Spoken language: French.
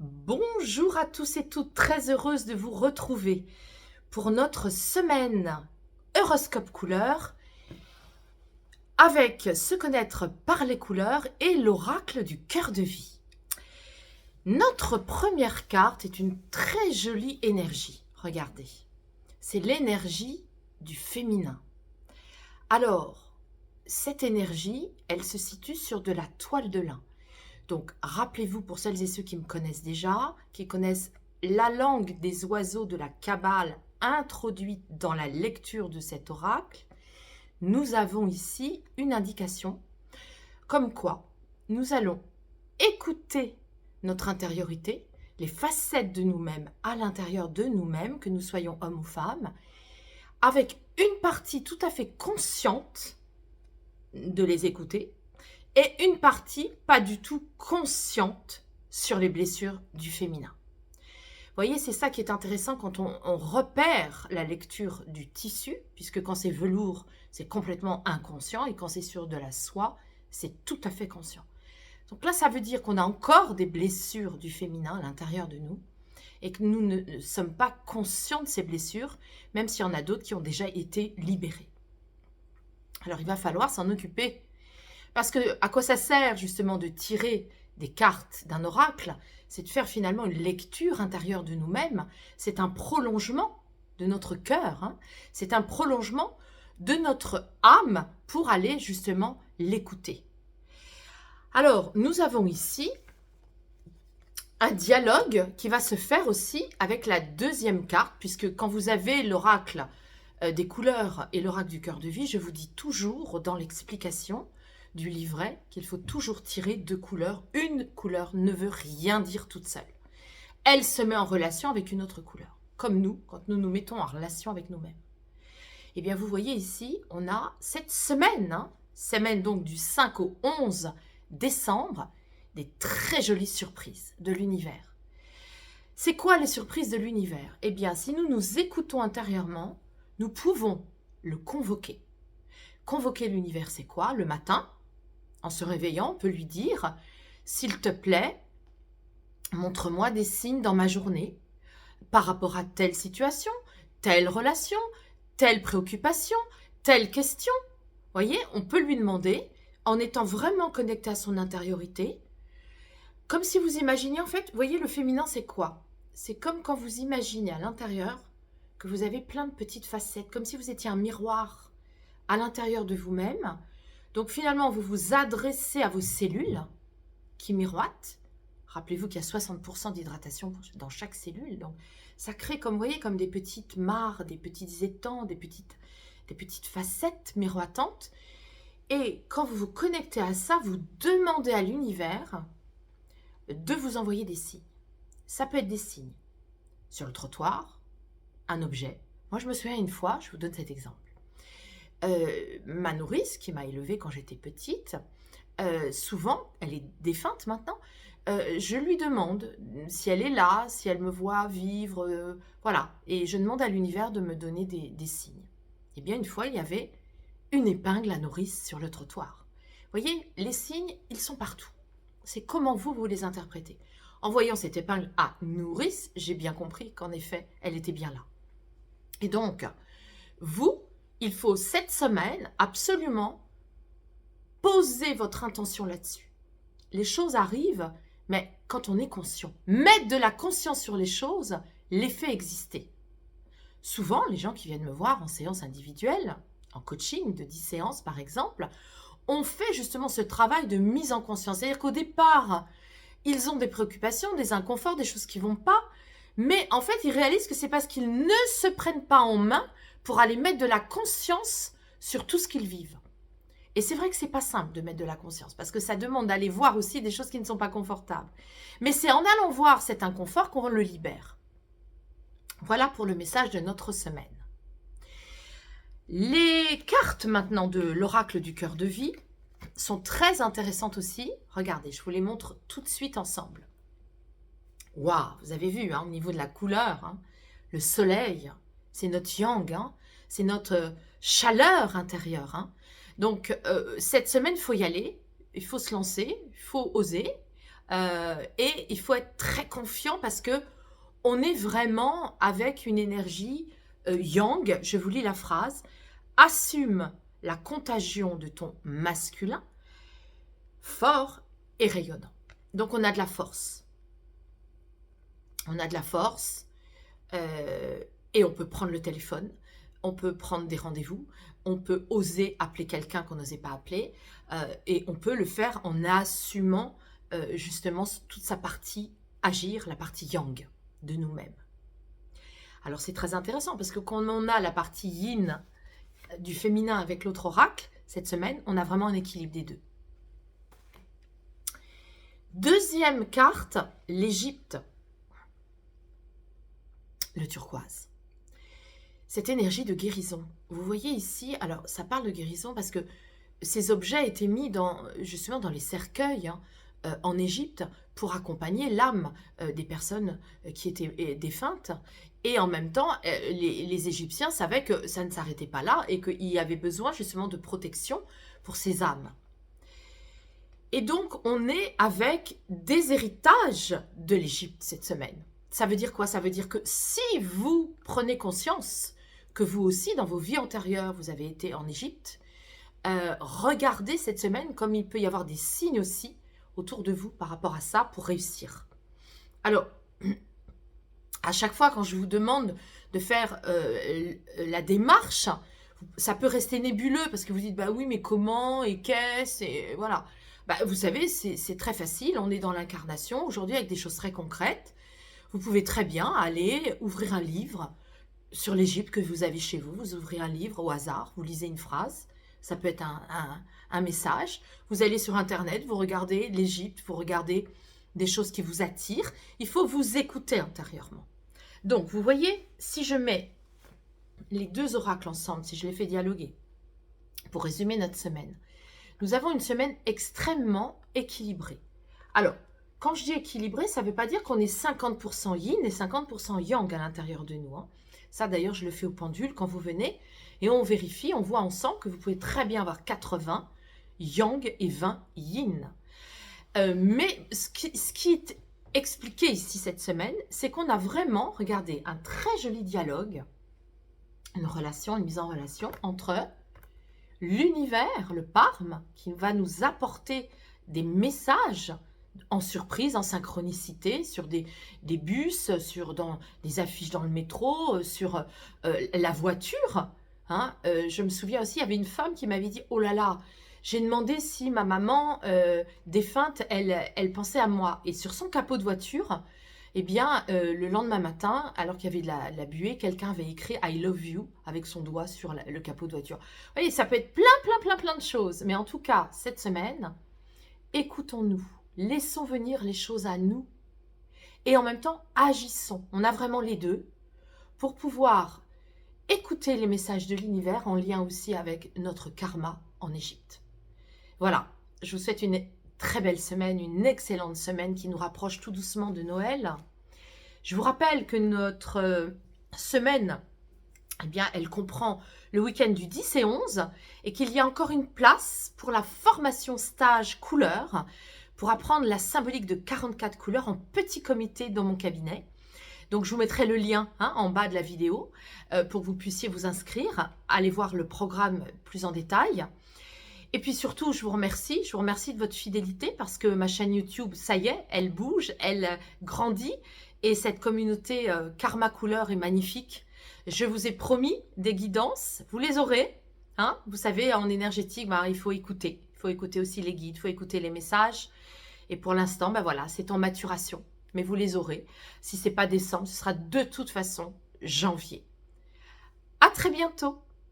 Bonjour à tous et toutes, très heureuse de vous retrouver pour notre semaine Horoscope couleur avec se connaître par les couleurs et l'oracle du cœur de vie. Notre première carte est une très jolie énergie, regardez, c'est l'énergie du féminin. Alors, cette énergie, elle se situe sur de la toile de lin. Donc, rappelez-vous, pour celles et ceux qui me connaissent déjà, qui connaissent la langue des oiseaux de la Kabbale introduite dans la lecture de cet oracle, nous avons ici une indication comme quoi nous allons écouter notre intériorité, les facettes de nous-mêmes à l'intérieur de nous-mêmes, que nous soyons hommes ou femmes, avec une partie tout à fait consciente de les écouter, et une partie pas du tout consciente sur les blessures du féminin. Vous voyez, c'est ça qui est intéressant quand on repère la lecture du tissu, puisque quand c'est velours, c'est complètement inconscient, et quand c'est sur de la soie, c'est tout à fait conscient. Donc là, ça veut dire qu'on a encore des blessures du féminin à l'intérieur de nous, et que nous ne sommes pas conscients de ces blessures, même s'il y en a d'autres qui ont déjà été libérées. Alors, il va falloir s'en occuper. Parce que à quoi ça sert justement de tirer des cartes d'un oracle? C'est de faire finalement une lecture intérieure de nous-mêmes. C'est un prolongement de notre cœur. Hein. C'est un prolongement de notre âme pour aller justement l'écouter. Alors, nous avons ici un dialogue qui va se faire aussi avec la deuxième carte, puisque quand vous avez l'oracle des couleurs et l'oracle du cœur de vie, je vous dis toujours dans l'explication du livret qu'il faut toujours tirer deux couleurs. Une couleur ne veut rien dire toute seule. Elle se met en relation avec une autre couleur. Comme nous, quand nous nous mettons en relation avec nous-mêmes. Eh bien, vous voyez ici, on a cette semaine, semaine donc du 5 au 11 décembre, des très jolies surprises de l'univers. C'est quoi les surprises de l'univers? Eh bien, si nous nous écoutons intérieurement, nous pouvons le convoquer. Convoquer l'univers, c'est quoi? Le matin, en se réveillant, on peut lui dire « S'il te plaît, montre-moi des signes dans ma journée par rapport à telle situation, telle relation, telle préoccupation, telle question. » Vous voyez, on peut lui demander, en étant vraiment connecté à son intériorité, comme si vous imaginiez, en fait, vous voyez, le féminin, c'est quoi? C'est comme quand vous imaginez à l'intérieur que vous avez plein de petites facettes, comme si vous étiez un miroir à l'intérieur de vous-même. Donc finalement, vous vous adressez à vos cellules qui miroitent. Rappelez-vous qu'il y a 60% d'hydratation dans chaque cellule. Donc ça crée, comme vous voyez, comme des petites mares, des petits étangs, des petites facettes miroitantes. Et quand vous vous connectez à ça, vous demandez à l'univers de vous envoyer des signes. Ça peut être des signes sur le trottoir, un objet. Moi, je me souviens une fois, je vous donne cet exemple. Ma nourrice qui m'a élevée quand j'étais petite, souvent, elle est défunte maintenant, je lui demande si elle est là, si elle me voit vivre, voilà. Et je demande à l'univers de me donner des signes. Eh bien, une fois, il y avait une épingle à nourrice sur le trottoir. Vous voyez, les signes, ils sont partout. C'est comment vous les interprétez. En voyant cette épingle à nourrice, j'ai bien compris qu'en effet, elle était bien là. Et donc, vous, il faut cette semaine absolument poser votre intention là-dessus. Les choses arrivent, mais quand on est conscient. Mettre de la conscience sur les choses, les fait exister. Souvent, les gens qui viennent me voir en séance individuelle, en coaching de 10 séances par exemple, ont fait justement ce travail de mise en conscience. C'est-à-dire qu'au départ, ils ont des préoccupations, des inconforts, des choses qui ne vont pas, mais en fait, ils réalisent que c'est parce qu'ils ne se prennent pas en main pour aller mettre de la conscience sur tout ce qu'ils vivent. Et c'est vrai que c'est pas simple de mettre de la conscience, parce que ça demande d'aller voir aussi des choses qui ne sont pas confortables. Mais c'est en allant voir cet inconfort qu'on le libère. Voilà pour le message de notre semaine. Les cartes maintenant de l'oracle du cœur de vie sont très intéressantes aussi. Regardez, je vous les montre tout de suite ensemble. Waouh, vous avez vu, au niveau de la couleur, le soleil, c'est notre yang, c'est notre chaleur intérieure. Donc, cette semaine, il faut y aller, il faut se lancer, il faut oser. Et il faut être très confiant parce que on est vraiment avec une énergie yang. Je vous lis la phrase. Assume la contagion de ton masculin, fort et rayonnant. Donc on a de la force. On a de la force et on peut prendre le téléphone, on peut prendre des rendez-vous, on peut oser appeler quelqu'un qu'on n'osait pas appeler et on peut le faire en assumant justement toute sa partie agir, la partie yang de nous-mêmes. Alors c'est très intéressant parce que quand on a la partie yin du féminin avec l'autre oracle, cette semaine, on a vraiment un équilibre des deux. Deuxième carte, l'Égypte. Le turquoise. Cette énergie de guérison. Vous voyez ici, alors ça parle de guérison parce que ces objets étaient mis justement dans les cercueils en Égypte pour accompagner l'âme des personnes qui étaient défuntes. Et en même temps, les Égyptiens savaient que ça ne s'arrêtait pas là et qu'il y avait besoin justement de protection pour ces âmes. Et donc, on est avec des héritages de l'Égypte cette semaine. Ça veut dire quoi? Ça veut dire que si vous prenez conscience que vous aussi, dans vos vies antérieures, vous avez été en Égypte, regardez cette semaine comme il peut y avoir des signes aussi autour de vous par rapport à ça pour réussir. Alors, à chaque fois quand je vous demande de faire la démarche, ça peut rester nébuleux parce que vous dites, bah oui, mais comment et qu'est-ce et voilà. Bah, vous savez, c'est très facile, on est dans l'incarnation aujourd'hui avec des choses très concrètes. Vous pouvez très bien aller ouvrir un livre sur l'Égypte que vous avez chez vous. Vous ouvrez un livre au hasard, vous lisez une phrase, ça peut être un message. Vous allez sur Internet, vous regardez l'Égypte, vous regardez des choses qui vous attirent. Il faut vous écouter intérieurement. Donc, vous voyez, si je mets les deux oracles ensemble, si je les fais dialoguer, pour résumer notre semaine, nous avons une semaine extrêmement équilibrée. Alors, quand je dis équilibré, ça ne veut pas dire qu'on est 50% yin et 50% yang à l'intérieur de nous. Ça, d'ailleurs, je le fais au pendule quand vous venez et on vérifie, on voit ensemble que vous pouvez très bien avoir 80 yang et 20 yin. Mais ce qui est expliqué ici cette semaine, c'est qu'on a vraiment, regardez, un très joli dialogue, une relation, une mise en relation entre l'univers, le Parme, qui va nous apporter des messages en surprise, en synchronicité, sur des bus, dans des affiches dans le métro, sur la voiture. Je me souviens aussi, il y avait une femme qui m'avait dit « Oh là là, j'ai demandé si ma maman défunte, elle pensait à moi. » Et sur son capot de voiture, eh bien, le lendemain matin, alors qu'il y avait de la buée, quelqu'un avait écrit « I love you » avec son doigt sur le capot de voiture. Vous voyez, ça peut être plein de choses. Mais en tout cas, cette semaine, écoutons-nous. Laissons venir les choses à nous et en même temps, agissons. On a vraiment les deux pour pouvoir écouter les messages de l'univers en lien aussi avec notre karma en Égypte. Voilà, je vous souhaite une très belle semaine, une excellente semaine qui nous rapproche tout doucement de Noël. Je vous rappelle que notre semaine, eh bien, elle comprend le week-end du 10 et 11 et qu'il y a encore une place pour la formation stage couleur pour apprendre la symbolique de 44 couleurs en petit comité dans mon cabinet. Donc, je vous mettrai le lien en bas de la vidéo pour que vous puissiez vous inscrire, aller voir le programme plus en détail. Et puis surtout, je vous remercie de votre fidélité parce que ma chaîne YouTube, ça y est, elle bouge, elle grandit et cette communauté Karma Couleur est magnifique. Je vous ai promis des guidances, vous les aurez. Vous savez, en énergétique, il faut écouter. Il faut écouter aussi les guides, il faut écouter les messages. Et pour l'instant, voilà, c'est en maturation. Mais vous les aurez. Si ce n'est pas décembre, ce sera de toute façon janvier. À très bientôt.